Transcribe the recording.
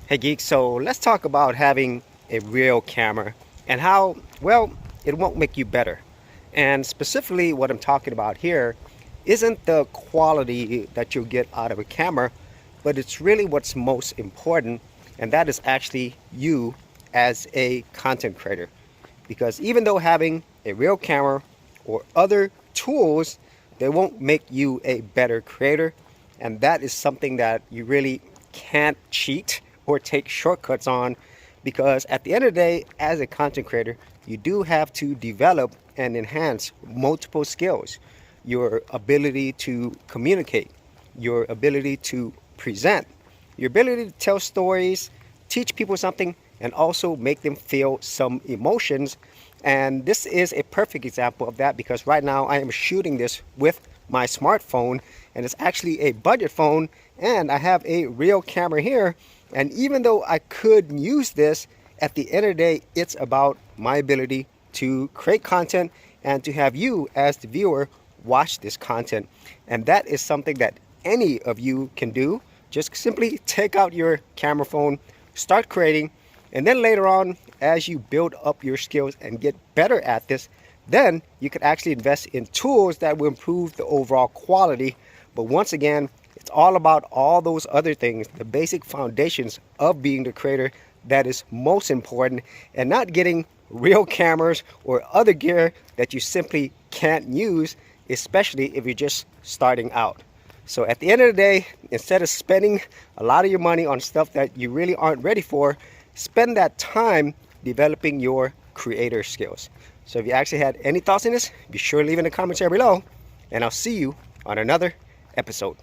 Hey geeks, so let's talk about having a real camera and how, well, it won't make you better. And specifically what I'm talking about here isn't the quality that you'll get out of a camera, but it's really what's most important, and that is actually you as a content creator. Because even though having a real camera or other tools, they won't make you a better creator, and that is something that you really can't cheat or take shortcuts on, because at the end of the day, as a content creator, you do have to develop and enhance multiple skills. Your ability to communicate, your ability to present, your ability to tell stories, teach people something, and also make them feel some emotions. And this is a perfect example of that, because right now I am shooting this with my smartphone, and it's actually a budget phone, and I have a real camera here. And even though I could use this, at the end of the day, it's about my ability to create content and to have you as the viewer watch this content. And that is something that any of you can do. Just simply take out your camera phone, start creating, and then later on, as you build up your skills and get better at this, then you can actually invest in tools that will improve the overall quality. But once again, it's all about all those other things, the basic foundations of being the creator, that is most important, and not getting real cameras or other gear that you simply can't use, especially if you're just starting out. So at the end of the day, instead of spending a lot of your money on stuff that you really aren't ready for, spend that time developing your creator skills. So if you actually had any thoughts on this, be sure to leave in the comments area below, and I'll see you on another episode.